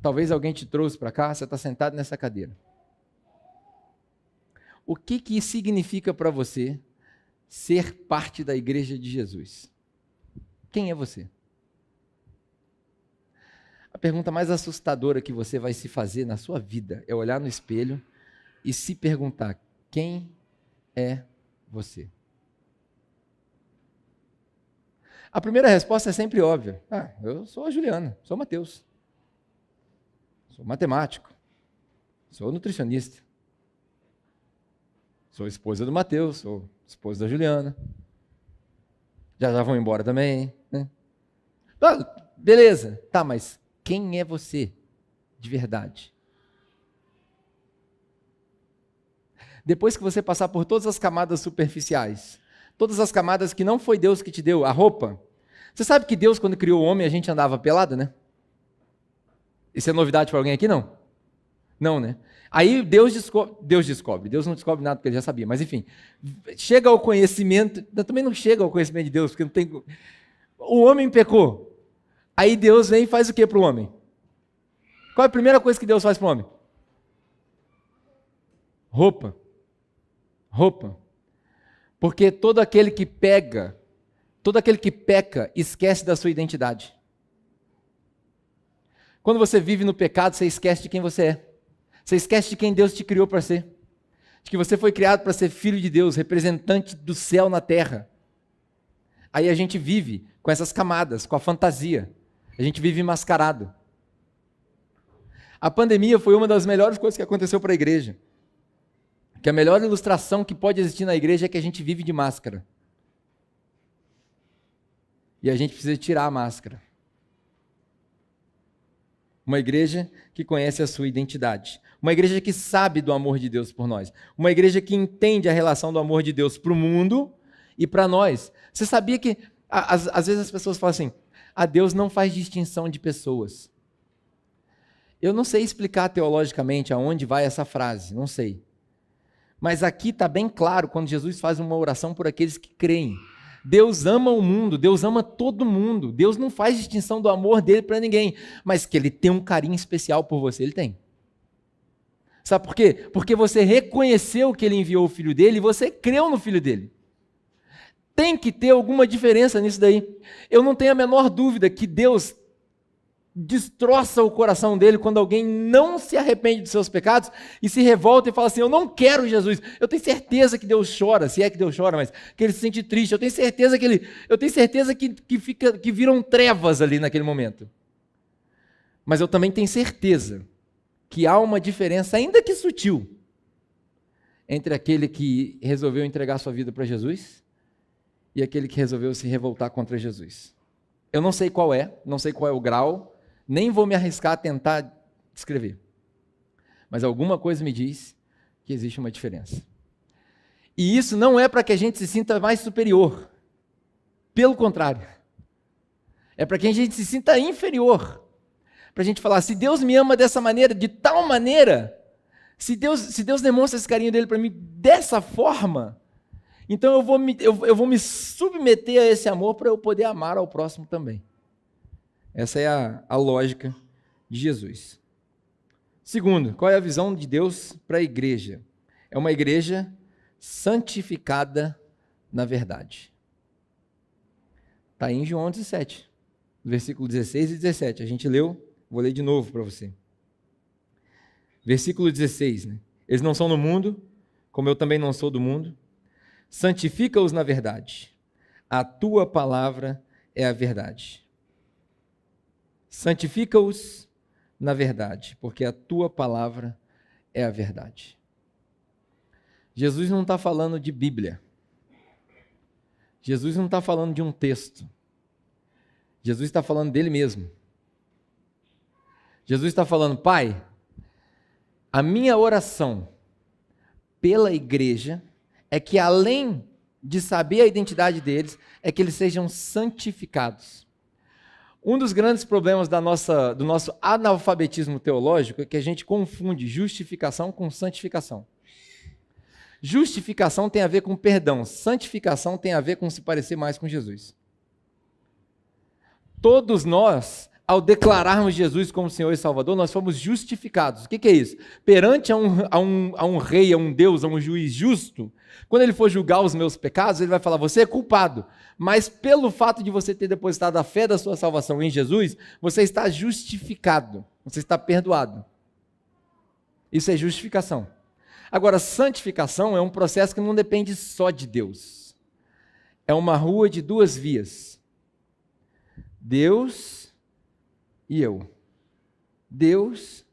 [SPEAKER 2] talvez alguém te trouxe para cá, você está sentado nessa cadeira. O que significa para você ser parte da igreja de Jesus? Quem é você? A pergunta mais assustadora que você vai se fazer na sua vida é olhar no espelho e se perguntar, quem é você? A primeira resposta é sempre óbvia. Eu sou a Juliana, sou o Mateus. Sou matemático. Sou nutricionista. Sou esposa do Mateus, sou esposa da Juliana. Já vão embora também, né? Beleza. Tá, mas quem é você de verdade? Depois que você passar por todas as camadas superficiais, todas as camadas que não foi Deus que te deu, a roupa. Você sabe que Deus, quando criou o homem, a gente andava pelado, né? Isso é novidade para alguém aqui, não? Não, né? Aí Deus descobre. Deus não descobre nada porque ele já sabia, mas enfim. Chega ao conhecimento, também não chega ao conhecimento de Deus, porque não tem... O homem pecou. Aí Deus vem e faz o que para o homem? Qual é a primeira coisa que Deus faz para o homem? Roupa. Roupa. Porque todo aquele que peca, esquece da sua identidade. Quando você vive no pecado, você esquece de quem você é. Você esquece de quem Deus te criou para ser. De que você foi criado para ser filho de Deus, representante do céu na terra. Aí a gente vive com essas camadas, com a fantasia. A gente vive mascarado. A pandemia foi uma das melhores coisas que aconteceu para a igreja. Que a melhor ilustração que pode existir na igreja é que a gente vive de máscara. E a gente precisa tirar a máscara. Uma igreja que conhece a sua identidade. Uma igreja que sabe do amor de Deus por nós. Uma igreja que entende a relação do amor de Deus para o mundo e para nós. Você sabia que, às vezes as pessoas falam assim, Deus não faz distinção de pessoas. Eu não sei explicar teologicamente aonde vai essa frase, não sei. Mas aqui está bem claro quando Jesus faz uma oração por aqueles que creem. Deus ama o mundo, Deus ama todo mundo. Deus não faz distinção do amor dele para ninguém, mas que ele tem um carinho especial por você, ele tem. Sabe por quê? Porque você reconheceu que ele enviou o filho dele e você creu no filho dele. Tem que ter alguma diferença nisso daí. Eu não tenho a menor dúvida que Deus destroça o coração dele quando alguém não se arrepende dos seus pecados e se revolta e fala assim, eu não quero Jesus. Eu tenho certeza que Deus chora, se é que Deus chora, mas que ele se sente triste. Eu tenho certeza que viram trevas ali naquele momento. Mas eu também tenho certeza que há uma diferença, ainda que sutil, entre aquele que resolveu entregar sua vida para Jesus e aquele que resolveu se revoltar contra Jesus. Eu não sei qual é o grau, nem vou me arriscar a tentar descrever. Mas alguma coisa me diz que existe uma diferença. E isso não é para que a gente se sinta mais superior. Pelo contrário. É para que a gente se sinta inferior. Para a gente falar, se Deus me ama dessa maneira, de tal maneira, se Deus demonstra esse carinho dele para mim dessa forma, então eu vou me submeter a esse amor para eu poder amar ao próximo também. Essa é a lógica de Jesus. Segundo, qual é a visão de Deus para a igreja? É uma igreja santificada na verdade. Está em João 17, versículo 16 e 17. A gente leu, vou ler de novo para você. Versículo 16, né? Eles não são do mundo, como eu também não sou do mundo. Santifica-os na verdade. A tua palavra é a verdade. Santifica-os na verdade, porque a tua palavra é a verdade. Jesus não está falando de Bíblia. Jesus não está falando de um texto. Jesus está falando dele mesmo. Jesus está falando, Pai, a minha oração pela igreja é que, além de saber a identidade deles, é que eles sejam santificados. Um dos grandes problemas do nosso analfabetismo teológico é que a gente confunde justificação com santificação. Justificação tem a ver com perdão, santificação tem a ver com se parecer mais com Jesus. Todos nós, ao declararmos Jesus como Senhor e Salvador, nós fomos justificados. O que é isso? Perante a um rei, a um Deus, a um juiz justo, quando ele for julgar os meus pecados, ele vai falar, você é culpado, mas pelo fato de você ter depositado a fé da sua salvação em Jesus, você está justificado, você está perdoado. Isso é justificação. Agora, santificação é um processo que não depende só de Deus. É uma rua de duas vias. Deus e eu. Deus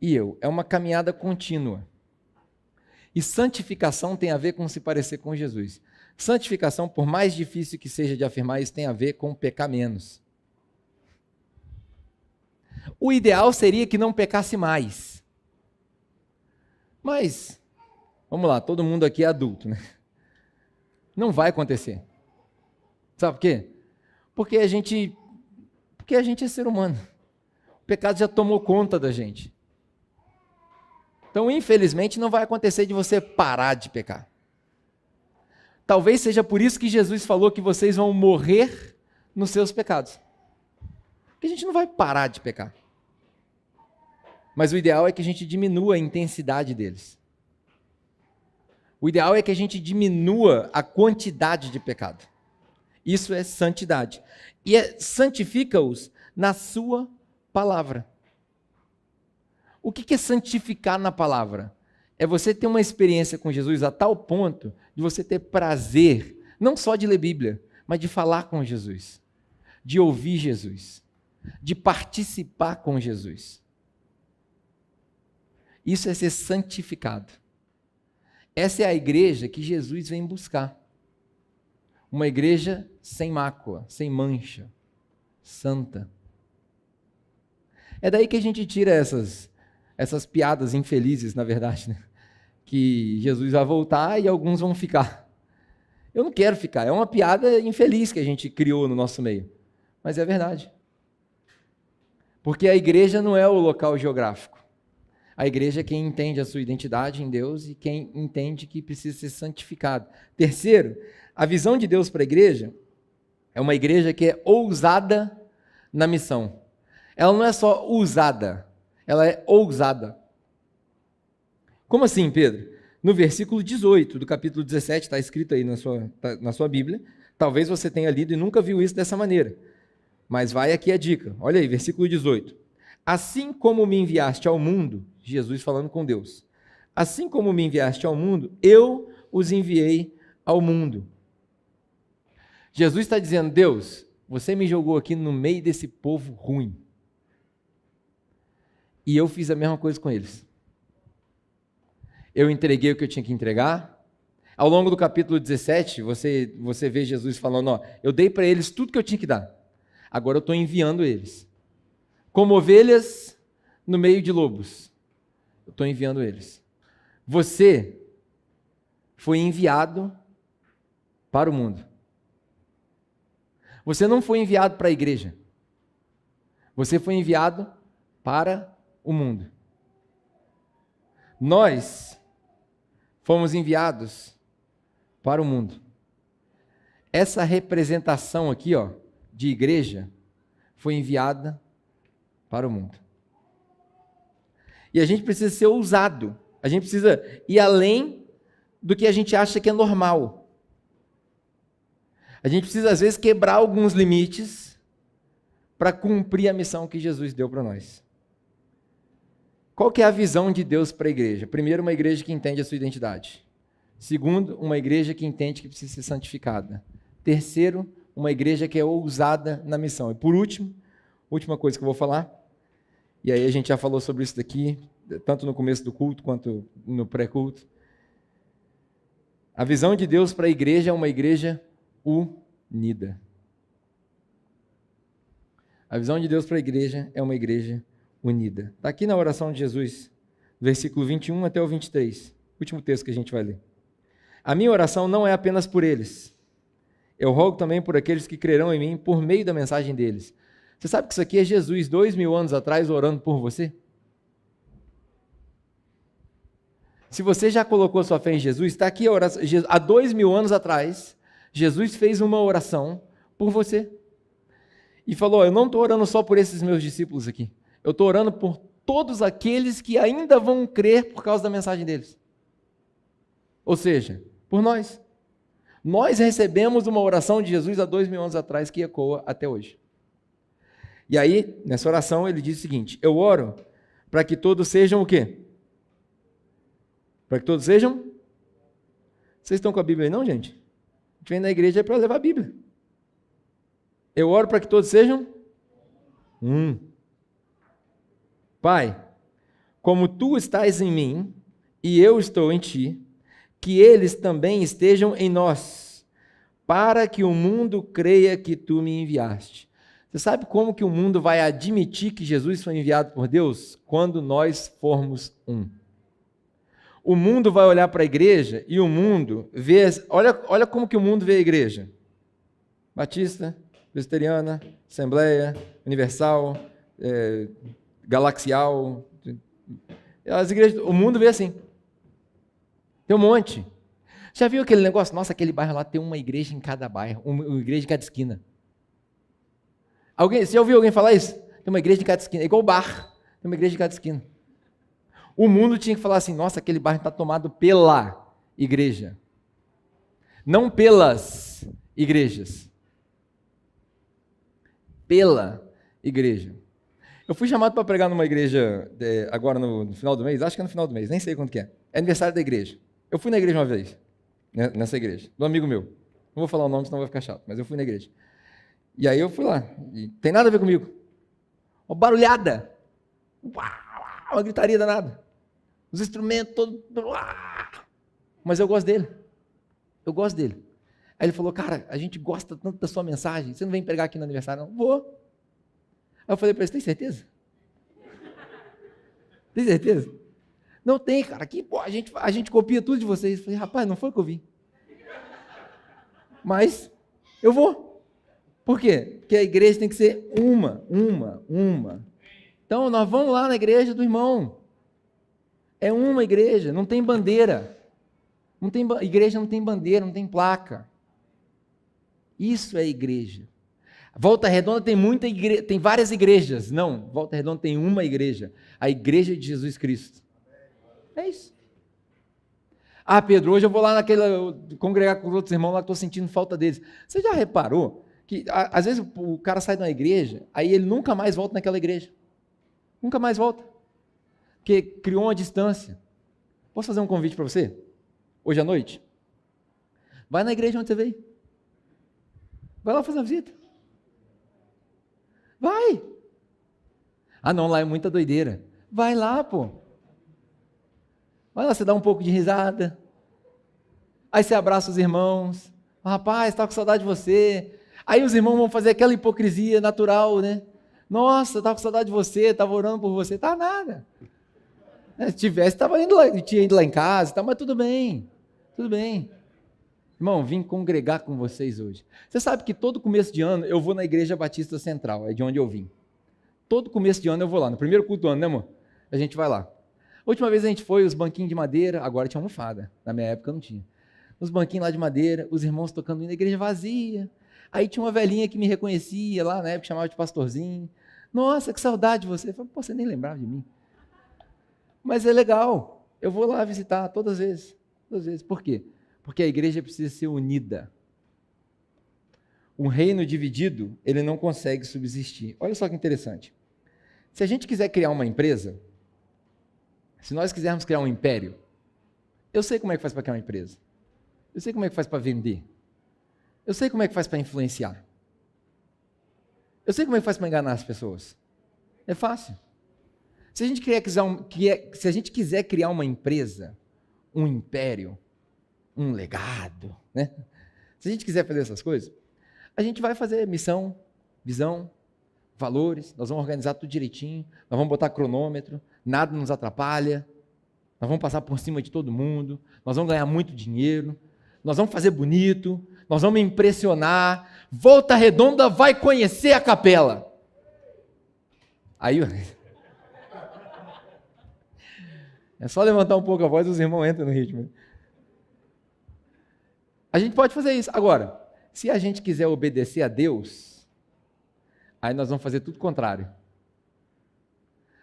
[SPEAKER 2] e eu. É uma caminhada contínua. E santificação tem a ver com se parecer com Jesus. Santificação, por mais difícil que seja de afirmar, isso tem a ver com pecar menos. O ideal seria que não pecasse mais. Mas, vamos lá, todo mundo aqui é adulto, né? Não vai acontecer. Sabe por quê? Porque a gente é ser humano. O pecado já tomou conta da gente. Então, infelizmente, não vai acontecer de você parar de pecar. Talvez seja por isso que Jesus falou que vocês vão morrer nos seus pecados. Porque a gente não vai parar de pecar. Mas o ideal é que a gente diminua a intensidade deles. O ideal é que a gente diminua a quantidade de pecado. Isso é santidade. E santifica-os na sua palavra. O que é santificar na palavra? É você ter uma experiência com Jesus a tal ponto de você ter prazer, não só de ler Bíblia, mas de falar com Jesus, de ouvir Jesus, de participar com Jesus. Isso é ser santificado. Essa é a igreja que Jesus vem buscar. Uma igreja sem mácula, sem mancha, santa. É daí que a gente tira essas piadas infelizes, na verdade, né? Que Jesus vai voltar e alguns vão ficar. Eu não quero ficar, é uma piada infeliz que a gente criou no nosso meio, mas é verdade. Porque a igreja não é o local geográfico. A igreja é quem entende a sua identidade em Deus e quem entende que precisa ser santificado. Terceiro, a visão de Deus para a igreja é uma igreja que é ousada na missão. Ela não é só usada, ela é ousada. Como assim, Pedro? No versículo 18 do capítulo 17, está escrito aí na sua Bíblia, talvez você tenha lido e nunca viu isso dessa maneira, mas vai aqui a dica. Olha aí, versículo 18. Assim como me enviaste ao mundo, Jesus falando com Deus, assim como me enviaste ao mundo, eu os enviei ao mundo. Jesus está dizendo, Deus, você me jogou aqui no meio desse povo ruim. E eu fiz a mesma coisa com eles. Eu entreguei o que eu tinha que entregar. Ao longo do capítulo 17, você vê Jesus falando, ó, eu dei para eles tudo que eu tinha que dar. Agora eu estou enviando eles. Como ovelhas no meio de lobos. Eu estou enviando eles. Você foi enviado para o mundo. Você não foi enviado para a igreja. Você foi enviado para o mundo. Nós fomos enviados para o mundo. Essa representação aqui, ó, de igreja, foi enviada para o mundo. E a gente precisa ser ousado. A gente precisa ir além do que a gente acha que é normal. A gente precisa, às vezes, quebrar alguns limites para cumprir a missão que Jesus deu para nós. Qual que é a visão de Deus para a igreja? Primeiro, uma igreja que entende a sua identidade. Segundo, uma igreja que entende que precisa ser santificada. Terceiro, uma igreja que é ousada na missão. E por último, última coisa que eu vou falar, e aí a gente já falou sobre isso daqui, tanto no começo do culto quanto no pré-culto. A visão de Deus para a igreja é uma igreja unida. A visão de Deus para a igreja é uma igreja unida. Está aqui na oração de Jesus, versículo 21 até o 23, último texto que a gente vai ler. A minha oração não é apenas por eles. Eu rogo também por aqueles que crerão em mim por meio da mensagem deles. Você sabe que isso aqui é Jesus 2000 anos atrás orando por você? Se você já colocou sua fé em Jesus, está aqui a oração. Há 2000 anos atrás, Jesus fez uma oração por você. E falou, eu não estou orando só por esses meus discípulos aqui. Eu estou orando por todos aqueles que ainda vão crer por causa da mensagem deles. Ou seja, por nós. Nós recebemos uma oração de Jesus há 2000 anos atrás que ecoa até hoje. E aí, nessa oração, ele diz o seguinte, eu oro para que todos sejam o quê? Para que todos sejam? Vocês estão com a Bíblia aí não, gente? A gente vem na igreja para levar a Bíblia. Eu oro para que todos sejam Pai, como tu estás em mim e eu estou em ti, que eles também estejam em nós, para que o mundo creia que tu me enviaste. Você sabe como que o mundo vai admitir que Jesus foi enviado por Deus? Quando nós formos um. O mundo vai olhar para a igreja e o mundo vê... Olha como que o mundo vê a igreja. Batista, Presbiteriana, Assembleia, Universal, Galaxial. As igrejas, o mundo vê assim. Tem um monte. Já viu aquele negócio? Nossa, aquele bairro lá tem uma igreja em cada bairro, uma igreja em cada esquina. Você já ouviu alguém falar isso? Tem uma igreja em cada esquina. É igual bar. Tem uma igreja em cada esquina. O mundo tinha que falar assim, nossa, aquele bairro está tomado pela igreja. Não pelas igrejas. Pela igreja. Eu fui chamado para pregar numa igreja agora no final do mês, acho que é no final do mês, nem sei quando que é. É aniversário da igreja. Eu fui na igreja uma vez, né, nessa igreja, do amigo meu. Não vou falar o nome, senão vai ficar chato, mas eu fui na igreja. E aí eu fui lá, e tem nada a ver comigo. Uma barulhada. Uma gritaria danada. Os instrumentos todos. Mas eu gosto dele. Eu gosto dele. Aí ele falou, cara, a gente gosta tanto da sua mensagem, você não vem pregar aqui no aniversário, não? Vou. Aí eu falei para ele, você tem certeza? Tem certeza? Não tem, cara. Aqui, pô, a gente copia tudo de vocês. Eu falei, rapaz, não foi o que eu vi. Mas eu vou. Por quê? Porque a igreja tem que ser uma. Então, nós vamos lá na igreja do irmão. É uma igreja, não tem bandeira. Igreja não tem bandeira, não tem placa. Isso é igreja. Volta Redonda tem várias igrejas. Não, Volta Redonda tem uma igreja. A igreja de Jesus Cristo. É isso. Ah, Pedro, hoje eu vou lá congregar com os outros irmãos lá que estou sentindo falta deles. Você já reparou que às vezes o cara sai de uma igreja, aí ele nunca mais volta naquela igreja. Nunca mais volta. Porque criou uma distância. Posso fazer um convite para você? Hoje à noite? Vai na igreja onde você veio. Vai lá fazer uma visita. Vai. Ah não, lá é muita doideira. Vai lá, pô. Vai lá, você dá um pouco de risada. Aí você abraça os irmãos. Rapaz, está com saudade de você. Aí os irmãos vão fazer aquela hipocrisia natural, né? Nossa, estava com saudade de você, estava orando por você. Tá nada. Se tivesse, tinha ido lá em casa, tá, mas tudo bem. Tudo bem. Irmão, vim congregar com vocês hoje. Você sabe que todo começo de ano eu vou na Igreja Batista Central, é de onde eu vim. Todo começo de ano eu vou lá, no primeiro culto do ano, né, amor? A gente vai lá. A última vez a gente foi, os banquinhos de madeira, agora tinha almofada, na minha época não tinha. Os banquinhos lá de madeira, os irmãos tocando na igreja vazia. Aí tinha uma velhinha que me reconhecia lá, na época chamava de pastorzinho. Nossa, que saudade de você. Eu falei, pô, você nem lembrava de mim. Mas é legal, eu vou lá visitar todas as vezes. Por quê? Porque a igreja precisa ser unida. Um reino dividido, ele não consegue subsistir. Olha só que interessante. Se a gente quiser criar uma empresa, se nós quisermos criar um império, eu sei como é que faz para criar uma empresa. Eu sei como é que faz para vender. Eu sei como é que faz para influenciar. Eu sei como é que faz para enganar as pessoas. É fácil. Se a gente quiser criar uma empresa, um império, um legado, né? Se a gente quiser fazer essas coisas, a gente vai fazer missão, visão, valores, nós vamos organizar tudo direitinho, nós vamos botar cronômetro, nada nos atrapalha, nós vamos passar por cima de todo mundo, nós vamos ganhar muito dinheiro, nós vamos fazer bonito, nós vamos impressionar, Volta Redonda vai conhecer a capela. Aí, é só levantar um pouco a voz e os irmãos entram no ritmo. A gente pode fazer isso. Agora, se a gente quiser obedecer a Deus, aí nós vamos fazer tudo o contrário.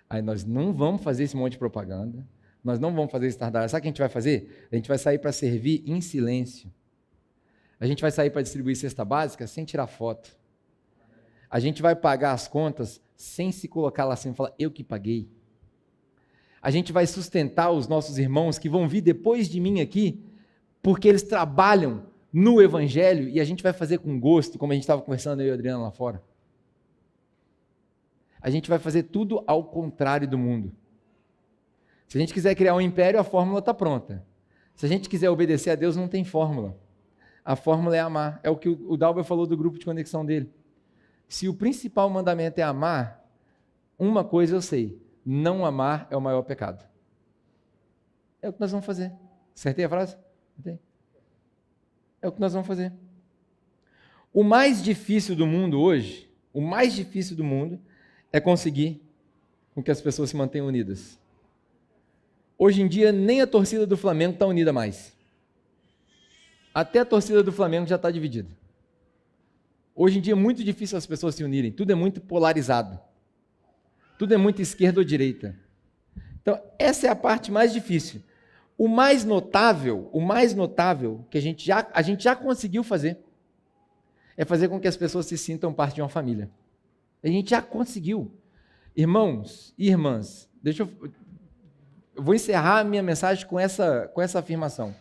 [SPEAKER 2] Aí nós não vamos fazer esse monte de propaganda, nós não vamos fazer estardalhaço. Sabe o que a gente vai fazer? A gente vai sair para servir em silêncio. A gente vai sair para distribuir cesta básica sem tirar foto. A gente vai pagar as contas sem se colocar lá assim e falar, eu que paguei. A gente vai sustentar os nossos irmãos que vão vir depois de mim aqui, porque eles trabalham no Evangelho e a gente vai fazer com gosto, como a gente estava conversando eu e a Adriana lá fora. A gente vai fazer tudo ao contrário do mundo. Se a gente quiser criar um império, a fórmula está pronta. Se a gente quiser obedecer a Deus, não tem fórmula. A fórmula é amar. É o que o Dalber falou do grupo de conexão dele. Se o principal mandamento é amar, uma coisa eu sei, não amar é o maior pecado. É o que nós vamos fazer. Acertei a frase? É o que nós vamos fazer. O mais difícil do mundo hoje, é conseguir com que as pessoas se mantenham unidas. Hoje em dia, nem a torcida do Flamengo está unida mais. Até a torcida do Flamengo já está dividida. Hoje em dia é muito difícil as pessoas se unirem, tudo é muito polarizado. Tudo é muito esquerda ou direita. Então, essa é a parte mais difícil. O mais notável que a gente já conseguiu fazer, é fazer com que as pessoas se sintam parte de uma família. A gente já conseguiu. Irmãos e irmãs, eu vou encerrar a minha mensagem com essa afirmação.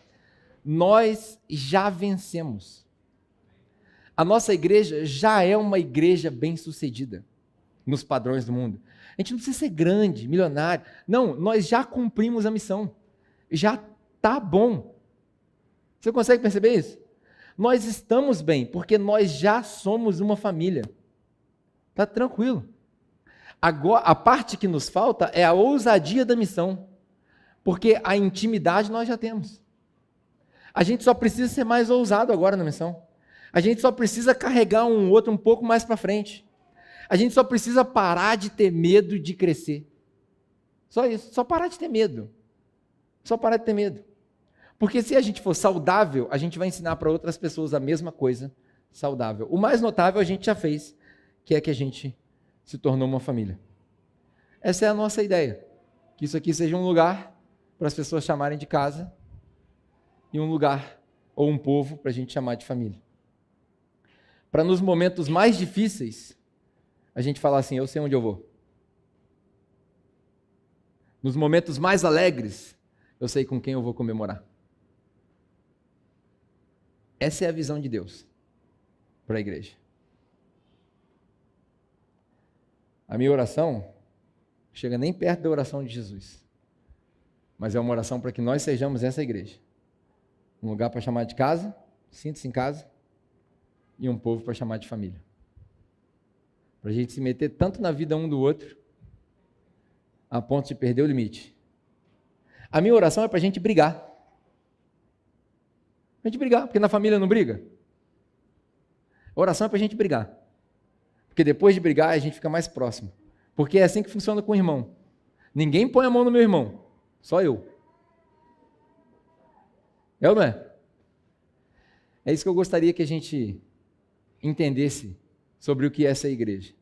[SPEAKER 2] Nós já vencemos. A nossa igreja já é uma igreja bem-sucedida nos padrões do mundo. A gente não precisa ser grande, milionário. Não, nós já cumprimos a missão. Já está bom. Você consegue perceber isso? Nós estamos bem, porque nós já somos uma família. Está tranquilo. Agora, a parte que nos falta é a ousadia da missão, porque a intimidade nós já temos. A gente só precisa ser mais ousado agora na missão. A gente só precisa carregar um outro um pouco mais para frente. A gente só precisa parar de ter medo de crescer. Só isso, só parar de ter medo. Só parar de ter medo. Porque se a gente for saudável, a gente vai ensinar para outras pessoas a mesma coisa saudável. O mais notável a gente já fez, que é que a gente se tornou uma família. Essa é a nossa ideia. Que isso aqui seja um lugar para as pessoas chamarem de casa e um lugar ou um povo para a gente chamar de família. Para nos momentos mais difíceis, a gente falar assim, eu sei onde eu vou. Nos momentos mais alegres, eu sei com quem eu vou comemorar. Essa é a visão de Deus para a igreja. A minha oração chega nem perto da oração de Jesus, mas é uma oração para que nós sejamos essa igreja. Um lugar para chamar de casa, sinta-se em casa, e um povo para chamar de família. Para a gente se meter tanto na vida um do outro, a ponto de perder o limite. A minha oração é para a gente brigar. Para a gente brigar, porque na família não briga. A oração é para a gente brigar. Porque depois de brigar, a gente fica mais próximo. Porque é assim que funciona com o irmão. Ninguém põe a mão no meu irmão, só eu. É ou não é? É isso que eu gostaria que a gente entendesse sobre o que é essa igreja.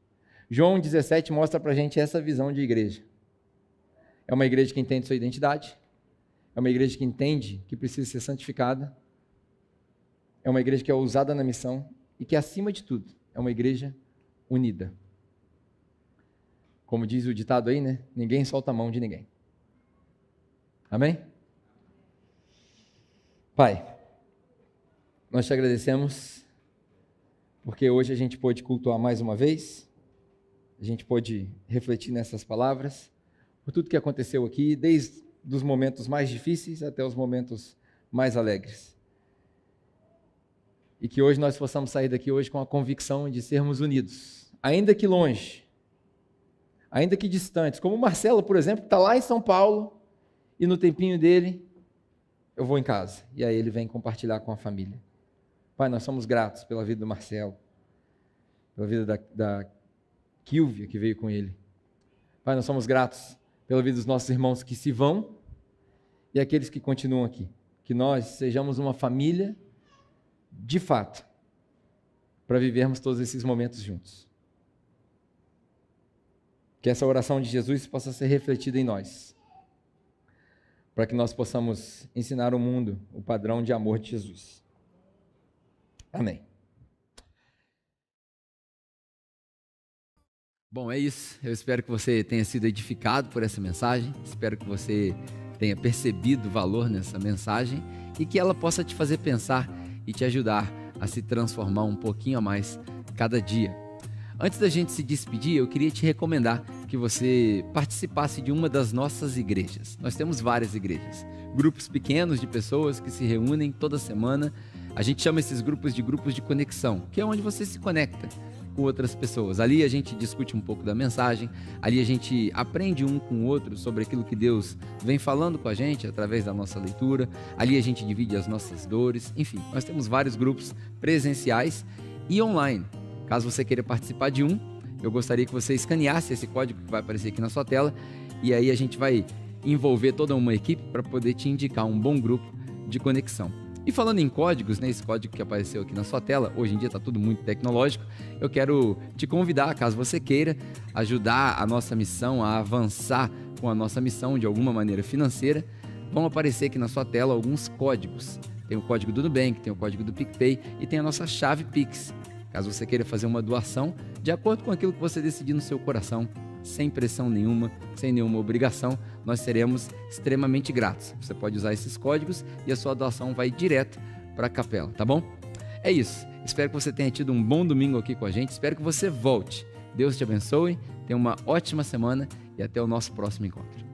[SPEAKER 2] João 17 mostra para a gente essa visão de igreja. É uma igreja que entende sua identidade, é uma igreja que entende que precisa ser santificada, é uma igreja que é ousada na missão e que, acima de tudo, é uma igreja unida. Como diz o ditado aí, né? Ninguém solta a mão de ninguém. Amém? Pai, nós te agradecemos porque hoje a gente pôde cultuar mais uma vez, a gente pôde refletir nessas palavras, por tudo que aconteceu aqui, desde os momentos mais difíceis até os momentos mais alegres. E que hoje nós possamos sair daqui hoje com a convicção de sermos unidos, ainda que longe, ainda que distantes, como o Marcelo, por exemplo, que está lá em São Paulo, e no tempinho dele, eu vou em casa, e aí ele vem compartilhar com a família. Pai, nós somos gratos pela vida do Marcelo, pela vida da Kílvia, que veio com ele. Pai, nós somos gratos pela vida dos nossos irmãos que se vão e aqueles que continuam aqui. Que nós sejamos uma família, de fato, para vivermos todos esses momentos juntos. Que essa oração de Jesus possa ser refletida em nós, para que nós possamos ensinar ao mundo o padrão de amor de Jesus. Amém.
[SPEAKER 1] Bom, é isso. Eu espero que você tenha sido edificado por essa mensagem. Espero que você tenha percebido o valor nessa mensagem e que ela possa te fazer pensar e te ajudar a se transformar um pouquinho a mais cada dia. Antes da gente se despedir, eu queria te recomendar que você participasse de uma das nossas igrejas. Nós temos várias igrejas, grupos pequenos de pessoas que se reúnem toda semana. A gente chama esses grupos de conexão, que é onde você se conecta com outras pessoas. Ali a gente discute um pouco da mensagem, ali a gente aprende um com o outro sobre aquilo que Deus vem falando com a gente através da nossa leitura, ali a gente divide as nossas dores, enfim, nós temos vários grupos presenciais e online. Caso você queira participar de um, eu gostaria que você escaneasse esse código que vai aparecer aqui na sua tela e aí a gente vai envolver toda uma equipe para poder te indicar um bom grupo de conexão. E falando em códigos, né, esse código que apareceu aqui na sua tela, hoje em dia está tudo muito tecnológico, eu quero te convidar, caso você queira, ajudar a nossa missão a avançar com a nossa missão de alguma maneira financeira, vão aparecer aqui na sua tela alguns códigos. Tem o código do Nubank, tem o código do PicPay e tem a nossa chave Pix. Caso você queira fazer uma doação, de acordo com aquilo que você decidir no seu coração, sem pressão nenhuma, sem nenhuma obrigação, nós seremos extremamente gratos. Você pode usar esses códigos e a sua doação vai direto para a capela, tá bom? É isso. Espero que você tenha tido um bom domingo aqui com a gente. Espero que você volte. Deus te abençoe, tenha uma ótima semana e até o nosso próximo encontro.